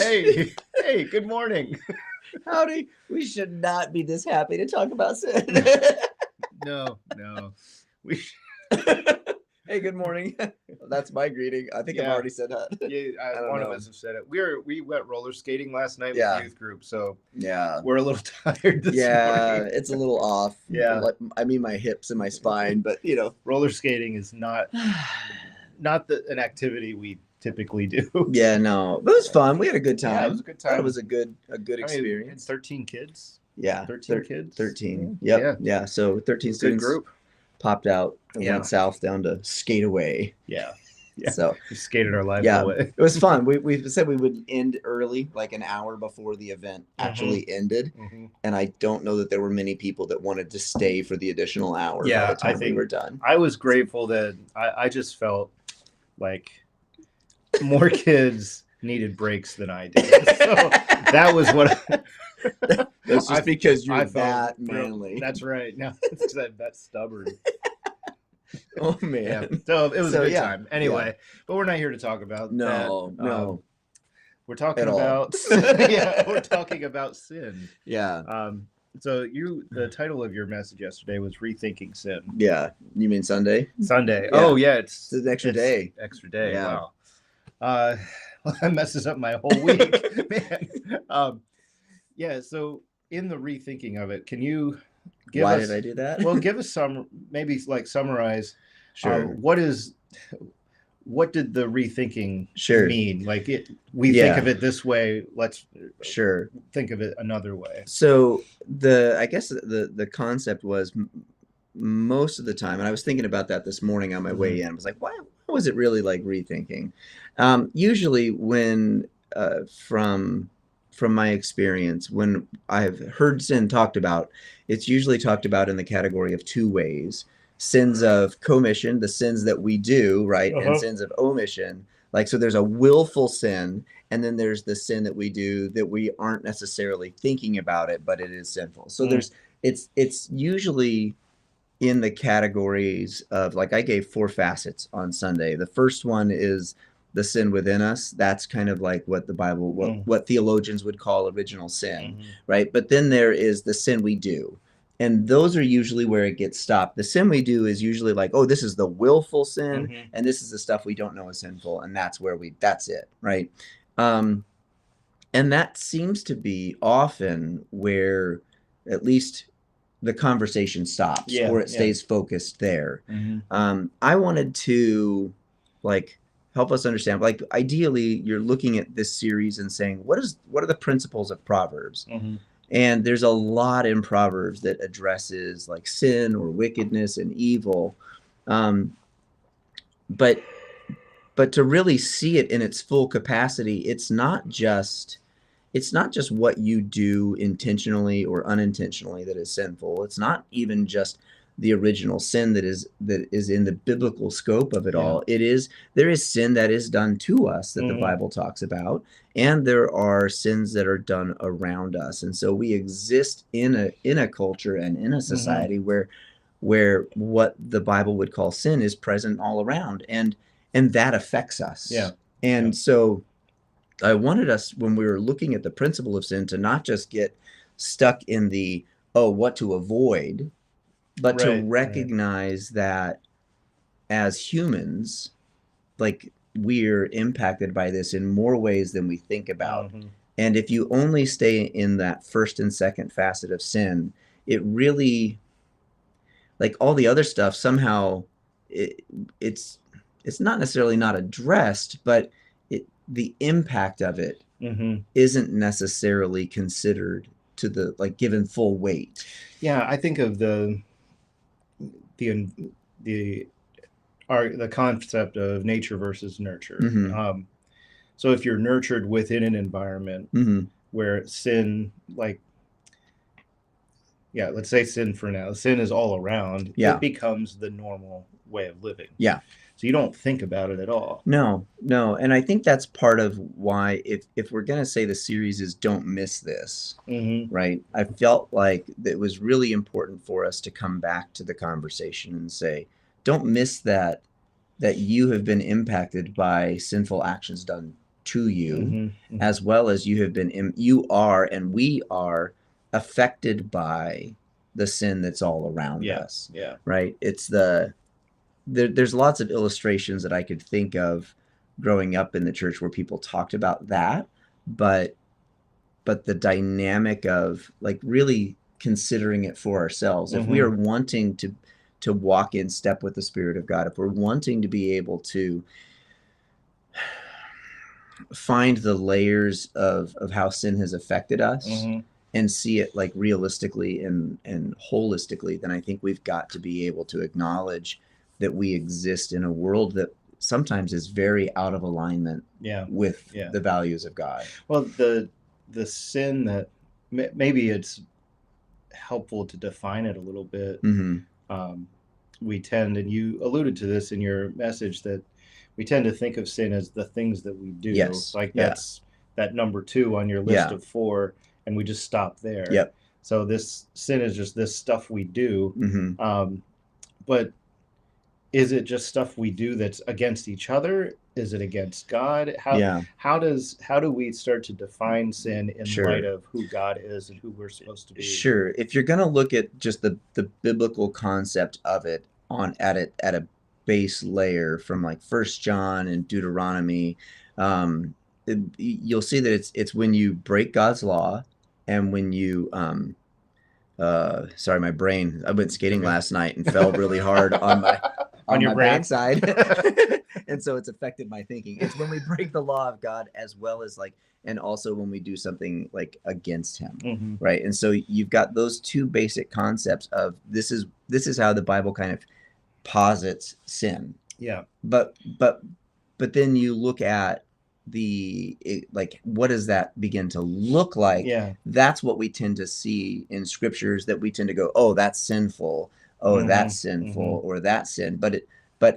Hey, hey, good morning. Howdy. We should not be this happy to talk about sin. No. We Hey, good morning. That's my greeting. I think I've yeah, already said that. yeah, I don't one of know. us have said it. We went roller skating last night with Yeah. youth group, so Yeah. we're a little tired this Yeah, morning. it's a little off. Yeah. I mean, my hips and my spine, but Roller skating is not an activity we typically do. Yeah, no, but it was fun. We had a good time. Yeah, it was a good Thought time. it was a good I mean, experience. 13 kids. Yeah, 13 kids. 13. Yeah. Yep. Yeah. So 13 Good students group. popped out and Yeah. went south down to skate away. Yeah. So we skated our lives yeah, away. it was fun. We said we would end early, like an hour before the event actually ended. Mm-hmm. And I don't know that there were many people that wanted to stay for the additional hour by the time we were done. I was grateful that I just felt like more kids needed breaks than I did. So that was what That's just because you're that real, manly. That's right. No, it's that stubborn. Oh man. Yeah. So it was a good time. Anyway, but we're not here to talk about that. No. We're talking At all. about we're talking about sin. Yeah. So the title of your message yesterday was Rethinking Sin. Yeah. You mean Sunday? Sunday. Yeah. Oh yeah, It's an extra day. Extra day. Yeah. Wow. That messes up my whole week, man. Yeah. So in the rethinking of it, can you give Why us? did I do that? Well, give us some, maybe like summarize. Sure. What did the rethinking mean? Like we think of it this way. Let's think of it another way. So I guess the concept was most of the time, and I was thinking about that this morning on my way in. I was like, why was it really like rethinking? Usually when from my experience, when I've heard sin talked about, it's usually talked about in the category of two ways. Sins of commission, the sins that we do, right? And sins of omission. Like, so there's a willful sin, and then there's the sin that we do that we aren't necessarily thinking about it, but it is sinful. So it's usually in the categories of, like, I gave 4 facets on Sunday. The first one is the sin within us. That's kind of like what the Bible, what theologians would call original sin, right? But then there is the sin we do. And those are usually where it gets stopped. The sin we do is usually like, oh, this is the willful sin, and this is the stuff we don't know is sinful, and that's it, right? And that seems to be often where at least the conversation stops, or it stays focused there. I wanted to, like, help us understand, like, ideally you're looking at this series and saying, what are the principles of Proverbs? And there's a lot in Proverbs that addresses like sin or wickedness and evil. But to really see it in its full capacity, it's not just what you do intentionally or unintentionally that is sinful. It's not even just the original sin that is in the biblical scope of it all. There is sin that is done to us that the Bible talks about, and there are sins that are done around us. And so we exist in a culture and in a society where what the Bible would call sin is present all around, and that affects us. So I wanted us, when we were looking at the principle of sin, to not just get stuck in the what to avoid, but to recognize that as humans, like, we're impacted by this in more ways than we think about. And if you only stay in that first and second facet of sin, it really, like all the other stuff, somehow it's not necessarily not addressed, but the impact of it isn't necessarily considered to the, like, given full weight. Yeah, I think of the concept of nature versus nurture. So if you're nurtured within an environment where sin, like, let's say sin for now, sin is all around, it becomes the normal way of living. So you don't think about it at all. No. And I think that's part of why, if we're going to say the series is Don't Miss This, right? I felt like it was really important for us to come back to the conversation and say, don't miss that you have been impacted by sinful actions done to you, Mm-hmm. as well as you are, and we are affected by the sin that's all around Yeah. us, Yeah. right? There's lots of illustrations that I could think of growing up in the church where people talked about that, but the dynamic of like really considering it for ourselves. If we are wanting to walk in step with the Spirit of God, if we're wanting to be able to find the layers of how sin has affected us and see it like realistically and holistically, then I think we've got to be able to acknowledge that we exist in a world that sometimes is very out of alignment with the values of God. Well, the sin that maybe it's helpful to define it a little bit. We tend, and you alluded to this in your message, that we tend to think of sin as the things that we do. Yes. Like that's that number 2 on your list of 4, and we just stop there. Yep. So this sin is just this stuff we do. But is it just stuff we do that's against each other? Is it against God? How do we start to define sin in light of who God is and who we're supposed to be? Sure. If you're going to look at just the biblical concept of it at a base layer from like First John and Deuteronomy, you'll see that it's when you break God's law and when you sorry, my brain. I went skating last night and fell really hard on my on your backside, and so it's affected my thinking. It's when we break the law of God, as well as like, and also when we do something like against Him, right? And so you've got those two basic concepts of this is how the Bible kind of posits sin. Yeah. But then you look at like what does that begin to look like? Yeah. That's what we tend to see in scriptures, that we tend to go, oh, that's sinful, oh, that's sinful, or that's sin. But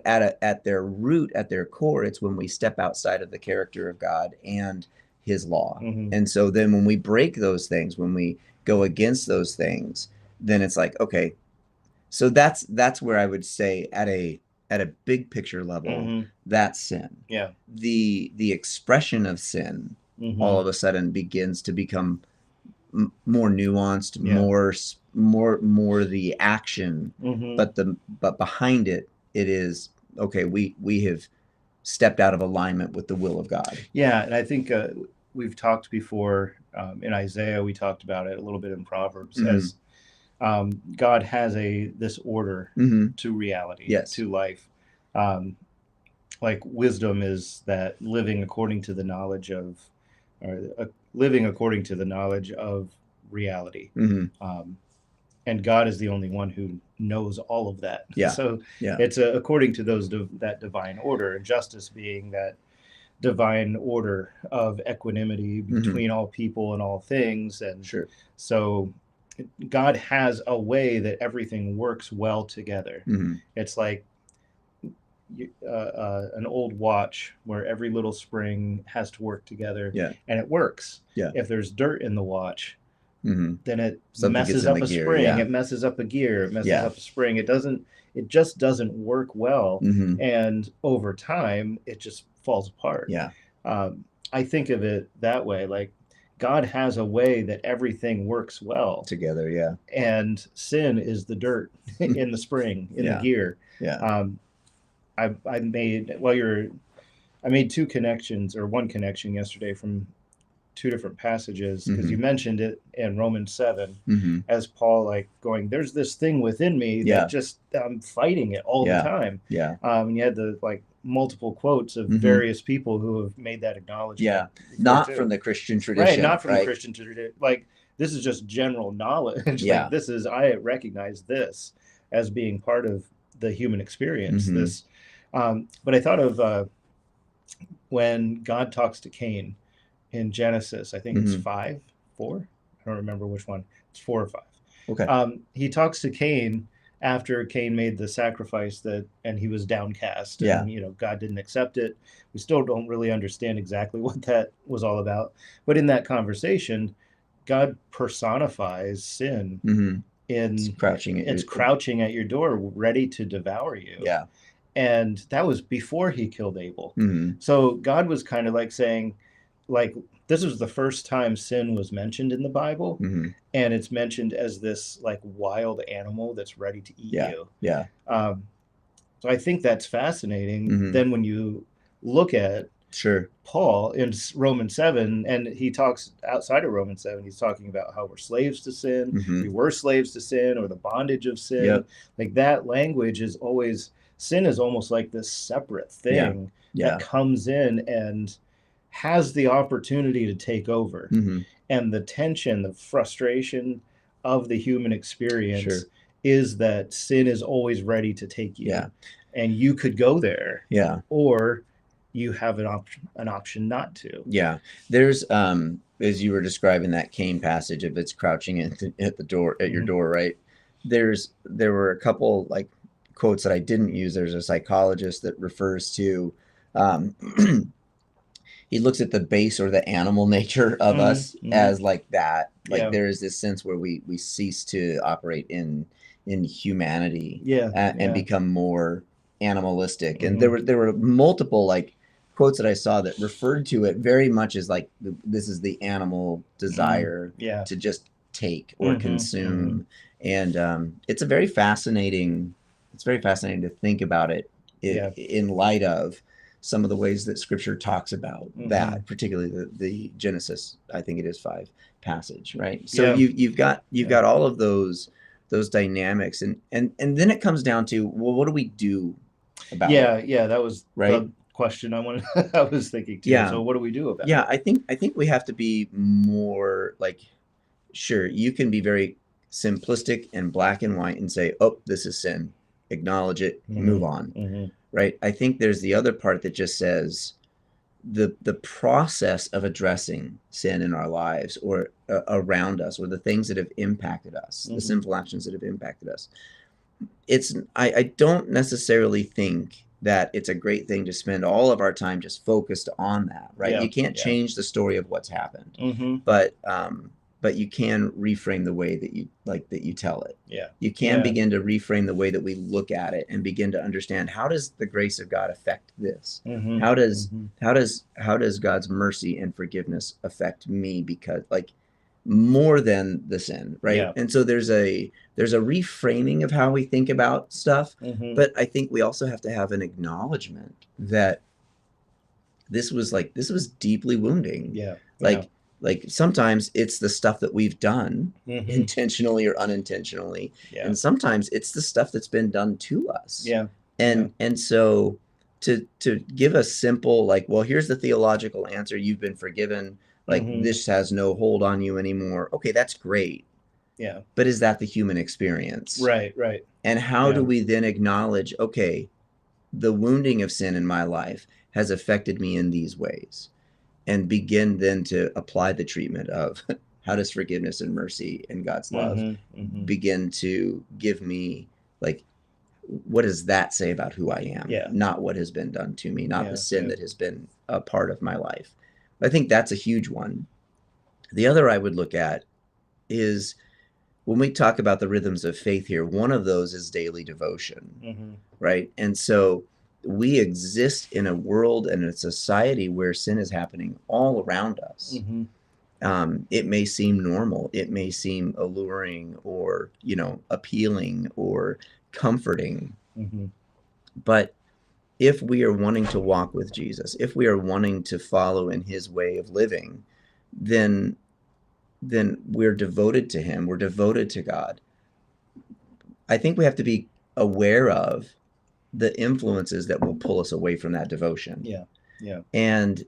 at their root, at their core, it's when we step outside of the character of God and His law. And so then when we break those things, when we go against those things, then it's like, okay, so that's where I would say at a big picture level, that's sin. Yeah. The expression of sin all of a sudden begins to become more nuanced, more the action, but behind it is, okay, we have stepped out of alignment with the will of God. Yeah, and I think we've talked before in Isaiah. We talked about it a little bit in Proverbs as God has this order to reality, to life. Like wisdom is that living according to the knowledge of, living according to the knowledge of reality. And God is the only one who knows all of that. So it's according to that divine order, and justice being that divine order of equanimity between all people and all things. And so God has a way that everything works well together. It's like an old watch where every little spring has to work together, and it works. If there's dirt in the watch, then it messes up a spring. It messes up a gear. It messes up a spring. It just doesn't work well. And over time, it just falls apart. I think of it that way. Like God has a way that everything works well together. And sin is the dirt in the spring, in the gear. I made two connections, or one connection yesterday from two different passages, because you mentioned it in Romans 7 as Paul like going, there's this thing within me that just I'm fighting it all the time. And you had the like multiple quotes of various people who have made that acknowledgement. Not from the Christian tradition. Right, not from the Christian tradition. Like this is just general knowledge. Like this is, I recognize this as being part of the human experience. This, but I thought of when God talks to Cain in Genesis. I think it's 4. I don't remember which one. It's 4 or 5. Okay. He talks to Cain after Cain made the sacrifice and he was downcast. And, God didn't accept it. We still don't really understand exactly what that was all about. But in that conversation, God personifies sin. It's crouching at your door, ready to devour you. And that was before he killed Abel. So God was kind of like saying, like this was the first time sin was mentioned in the Bible, and it's mentioned as this like wild animal that's ready to eat you. Yeah. So I think that's fascinating. Then when you look at Paul in Romans 7, and he talks outside of Romans 7, he's talking about how we're slaves to sin, we were slaves to sin, or the bondage of sin. Like that language is always, sin is almost like this separate thing that comes in and has the opportunity to take over. And the tension, the frustration of the human experience is that sin is always ready to take you. And you could go there. Or you have an option not to. There's as you were describing that Cain passage, if it's crouching at the door at your door, right? There were a couple like quotes that I didn't use. There's a psychologist that refers to he looks at the base or the animal nature of us as like that. Like there is this sense where we cease to operate in humanity and become more animalistic. And there were multiple like quotes that I saw that referred to it very much as like this is the animal desire to just take or consume. And it's very fascinating to think about it in light of some of the ways that Scripture talks about that, particularly the Genesis, I think it is 5 passage, right? So you've got all of those dynamics, and then it comes down to, well, what do we do about it? That was the question I was thinking too. So what do we do about it? I think we have to be more like, sure, you can be very simplistic and black and white and say, oh, this is sin, acknowledge it, move on. Right. I think there's the other part that just says the process of addressing sin in our lives or around us, or the things that have impacted us, the sinful actions that have impacted us. I don't necessarily think that it's a great thing to spend all of our time just focused on that. Right. You can't change the story of what's happened, but you can reframe the way that you tell it. You can begin to reframe the way that we look at it and begin to understand, how does the grace of God affect this? How does God's mercy and forgiveness affect me? Because like more than the sin, right? And so there's a reframing of how we think about stuff, but I think we also have to have an acknowledgement that this was deeply wounding. Like sometimes it's the stuff that we've done intentionally or unintentionally. And sometimes it's the stuff that's been done to us. And so to give a simple, like, well, here's the theological answer, you've been forgiven, like this has no hold on you anymore. Okay, that's great. But is that the human experience? Right. And how do we then acknowledge, okay, the wounding of sin in my life has affected me in these ways? And begin then to apply the treatment of how does forgiveness and mercy and God's love begin to give me, like, what does that say about who I am? Not what has been done to me, not the sin that has been a part of my life. I think that's a huge one. The other I would look at is when we talk about the rhythms of faith here, one of those is daily devotion, right? And so we exist in a world and a society where sin is happening all around us. It may seem normal, it may seem alluring or, appealing or comforting. But if we are wanting to walk with Jesus, if we are wanting to follow in his way of living, then we're devoted to him, we're devoted to God. I think we have to be aware of the influences that will pull us away from that devotion. And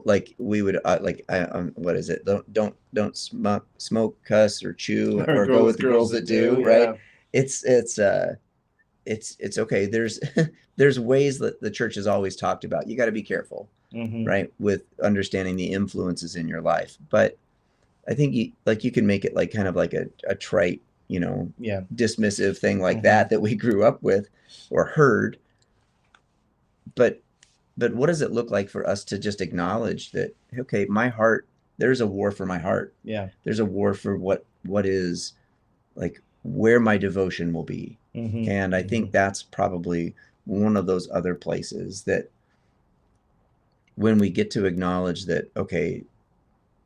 like we would what is it? Don't smoke, cuss, or chew, or go with the girls that do, right? It's okay. There's ways that the church has always talked about. You got to be careful, right, with understanding the influences in your life. But I think you can make it like kind of like a trite, dismissive thing like that we grew up with or heard. But what does it look like for us to just acknowledge that, okay, my heart, there's a war for my heart. There's a war for what is, like, where my devotion will be. And I think that's probably one of those other places that when we get to acknowledge that, okay,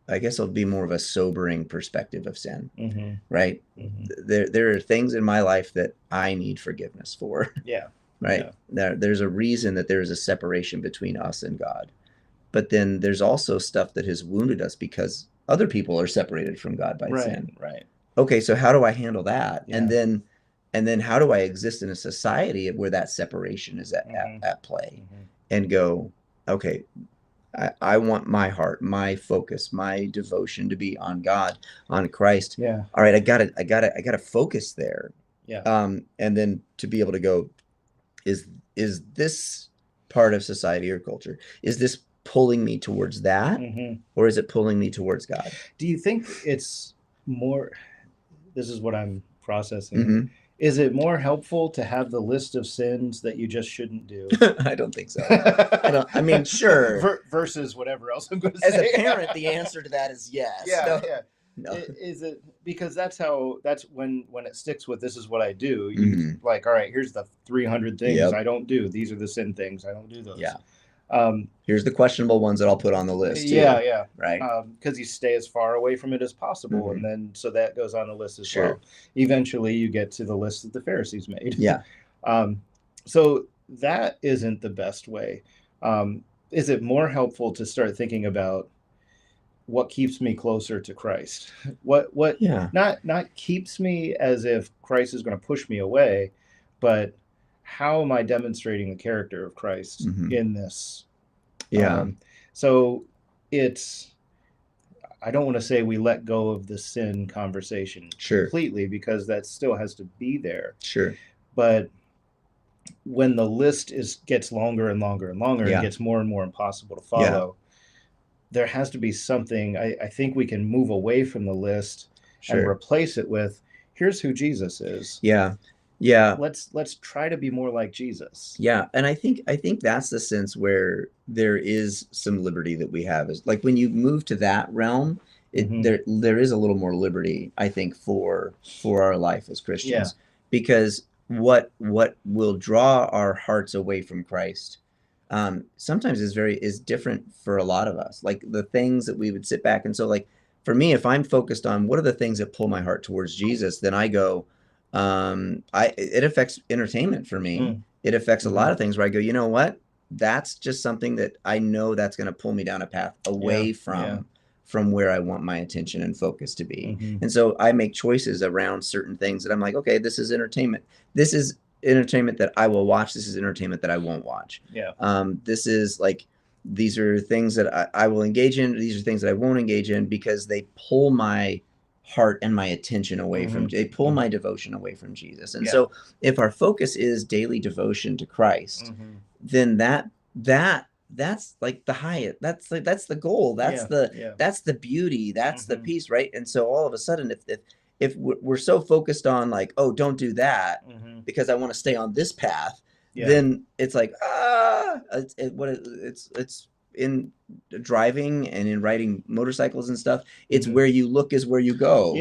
I guess it'll be more of a sobering perspective of sin, right? There are things in my life that I need forgiveness for. Yeah. Right. There's a reason that there's a separation between us and God. But then there's also stuff that has wounded us because other people are separated from God by sin. Right. Okay, so how do I handle that? Yeah. And then how do I exist in a society where that separation is at play? And go, okay, I want my heart, my focus, my devotion to be on God, on Christ. Yeah. All right, I gotta focus there. Yeah. And then to be able to go, is this part of society or culture? Is this pulling me towards that, or is it pulling me towards God? Do you think it's more? This is what I'm processing. Is it more helpful to have the list of sins that you just shouldn't do? I don't think so. I mean, sure. Versus whatever else I'm going to say. As a parent, the answer to that is yes. Yeah. No. Is it because that's when it sticks with this is what I do. You like, all right, here's the 300 things I don't do. These are the sin things. I don't do those. Yeah. Here's the questionable ones that I'll put on the list too. Yeah. Right. Because you stay as far away from it as possible. And then so that goes on the list as well. Eventually you get to the list that the Pharisees made. Yeah. So that isn't the best way. Is it more helpful to start thinking about what keeps me closer to Christ? What not keeps me as if Christ is going to push me away, but how am I demonstrating the character of Christ in this? Yeah. So I don't want to say we let go of the sin conversation completely, because that still has to be there. Sure. But when the list gets longer and longer and longer and gets more and more impossible to follow, there has to be something. I think we can move away from the list and replace it with, here's who Jesus is. Yeah. Let's try to be more like Jesus. Yeah. And I think that's the sense where there is some liberty that we have, is like when you move to that realm, there is a little more liberty, I think, for our life as Christians, because what will draw our hearts away from Christ sometimes is different for a lot of us. Like the things that we would sit back, and so like for me, if I'm focused on what are the things that pull my heart towards Jesus, then I go, it affects entertainment for me. It affects a lot of things where I go, you know what? That's just something that I know that's going to pull me down a path away from where I want my attention and focus to be. And so I make choices around certain things that I'm like, okay, this is entertainment. This is entertainment that I will watch. This is entertainment that I won't watch. This is like, these are things that I will engage in. These are things that I won't engage in because they pull my heart and my attention away from, they pull my devotion away from Jesus. And so if our focus is daily devotion to Christ, then that's like the highest, that's the goal. That's the beauty. That's the peace. Right. And so all of a sudden, if we're so focused on like, oh, don't do that because I want to stay on this path, then it's like, it's in driving and in riding motorcycles and stuff. It's where you look is where you go.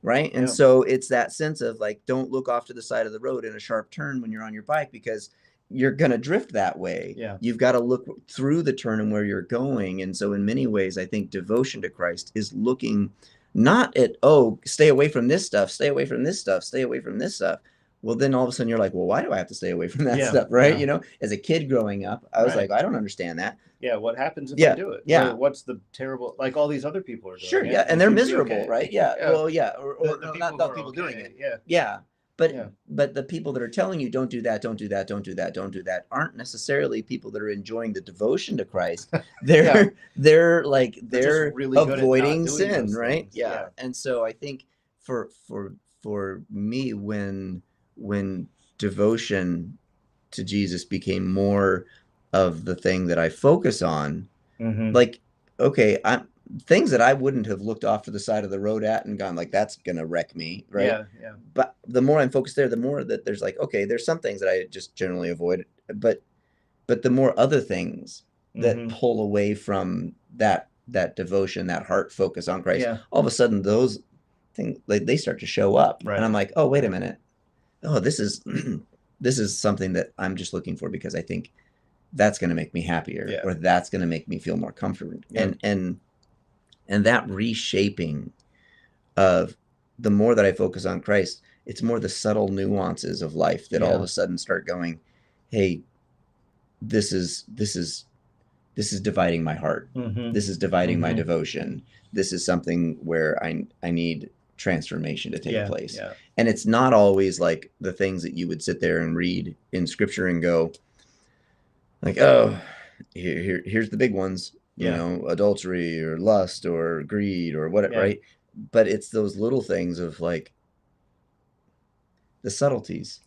Right. And so it's that sense of like, don't look off to the side of the road in a sharp turn when you're on your bike, because you're going to drift that way. You've got to look through the turn and where you're going. And so in many ways, I think devotion to Christ is looking not at, oh, stay away from this stuff, stay away from this stuff, stay away from this stuff. Well, then all of a sudden you're like, well, why do I have to stay away from that stuff? Right. You know, as a kid growing up, I was like, I don't understand that. What happens if I do it? What's the terrible, like all these other people are doing it. And they're miserable, right? Well, or not the people doing it. But the people that are telling you don't do that, don't do that, don't do that, don't do that, aren't necessarily people that are enjoying the devotion to Christ. They're really avoiding sin, right? And so I think for me, when devotion to Jesus became more of the thing that I focus on, like, okay, things that I wouldn't have looked off to the side of the road at and gone like, that's gonna wreck me, right? But the more I'm focused there, the more that there's like, okay, there's some things that I just generally avoid, but the more other things that pull away from that devotion, that heart focus on Christ, all of a sudden those things, like, they start to show up, and I'm like, oh, wait a minute, oh, this is this is something that I'm just looking for because I think that's going to make me happier, or that's going to make me feel more comforted. And that reshaping of, the more that I focus on Christ, it's more the subtle nuances of life that all of a sudden start going, hey, this is dividing my heart. This is dividing my devotion. This is something where I need transformation to take place. And it's not always like the things that you would sit there and read in scripture and go like, oh, here's the big ones, you know, adultery or lust or greed or whatever, right? But it's those little things of like the subtleties.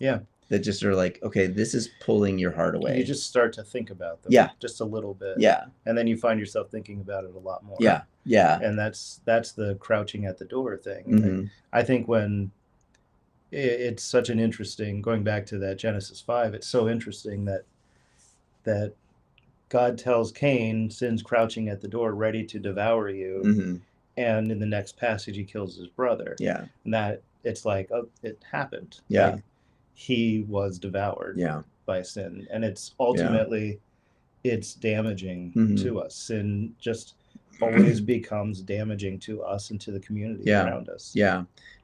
That just are like, okay, this is pulling your heart away. You just start to think about them just a little bit. And then you find yourself thinking about it a lot more. And that's the crouching at the door thing. I think when it's such an interesting, going back to that Genesis 5, it's so interesting that God tells Cain, sin's crouching at the door, ready to devour you. And in the next passage, he kills his brother. And that it's like, oh, it happened. Like, he was devoured by sin. And it's ultimately, it's damaging to us. Sin just always becomes damaging to us and to the community around us.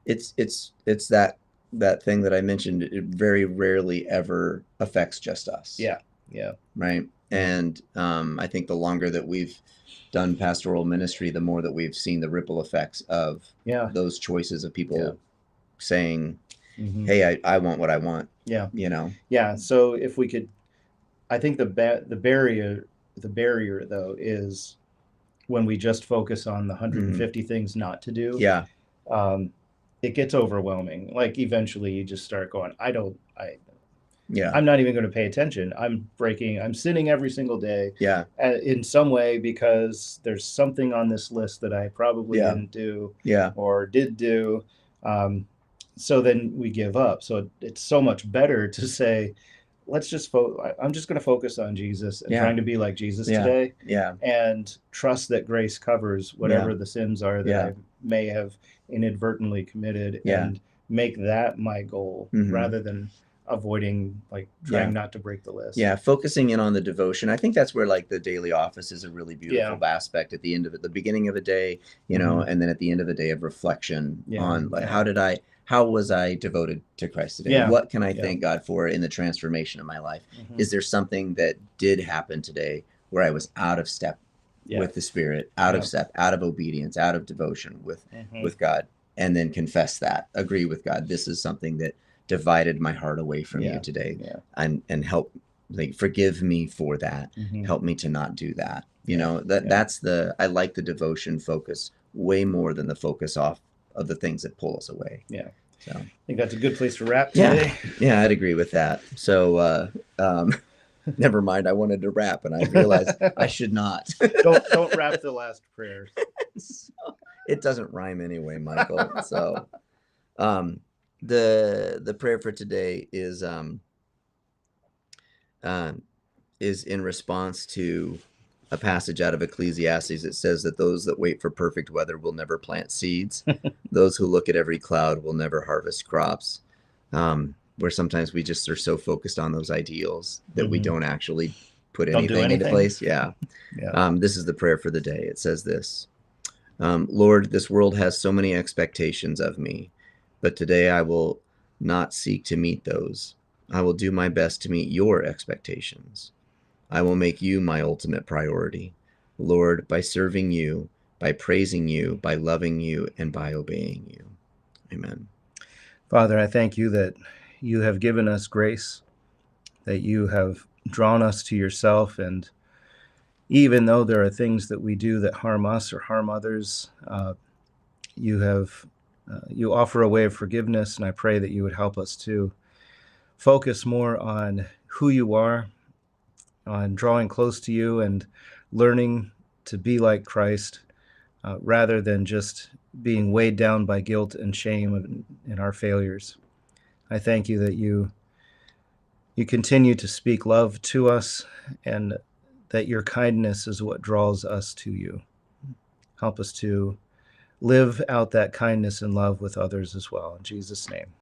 It's that thing that I mentioned. It very rarely ever affects just us. Right. And I think the longer that we've done pastoral ministry, the more that we've seen the ripple effects of those choices of people saying, hey, I want what I want. You know? So if we could, I think the barrier though is when we just focus on the 150 things not to do. It gets overwhelming. Like eventually you just start going, I'm not even going to pay attention. I'm sinning every single day. In some way, because there's something on this list that I probably didn't do or did do. So then we give up. So it's so much better to say, let's just I'm just going to focus on Jesus and trying to be like Jesus today. And trust that grace covers whatever the sins are that I may have inadvertently committed, and make that my goal rather than avoiding, like, trying not to break the list. Focusing in on the devotion. I think that's where, like, the daily office is a really beautiful aspect at the end of it, the beginning of a day, you know, and then at the end of a day of reflection on, like, how was I devoted to Christ today? What can I thank God for in the transformation of my life? Is there something that did happen today where I was out of step with the Spirit, out of step, out of obedience, out of devotion with God? And then confess that, agree with God. This is something that divided my heart away from you today, and help, like, forgive me for that. Help me to not do that. You know, that's I like the devotion focus way more than the focus off of the things that pull us away. So I think that's a good place to wrap today. I'd agree with that. So never mind, I wanted to wrap and I realized I should not. Don't wrap the last prayer. So, it doesn't rhyme anyway, Michael. So the prayer for today is in response to a passage out of Ecclesiastes. It says that those that wait for perfect weather will never plant seeds. Those who look at every cloud will never harvest crops. Where sometimes we just are so focused on those ideals that we don't actually put anything into place. This is the prayer for the day. It says this: Lord, this world has so many expectations of me, but today I will not seek to meet those. I will do my best to meet your expectations. I will make you my ultimate priority, Lord, by serving you, by praising you, by loving you, and by obeying you. Amen. Father, I thank you that you have given us grace, that you have drawn us to yourself, and even though there are things that we do that harm us or harm others, you offer a way of forgiveness, and I pray that you would help us to focus more on who you are, on drawing close to you and learning to be like Christ, rather than just being weighed down by guilt and shame in our failures. I thank you that you continue to speak love to us, and that your kindness is what draws us to you. Help us to live out that kindness and love with others as well. In Jesus' name.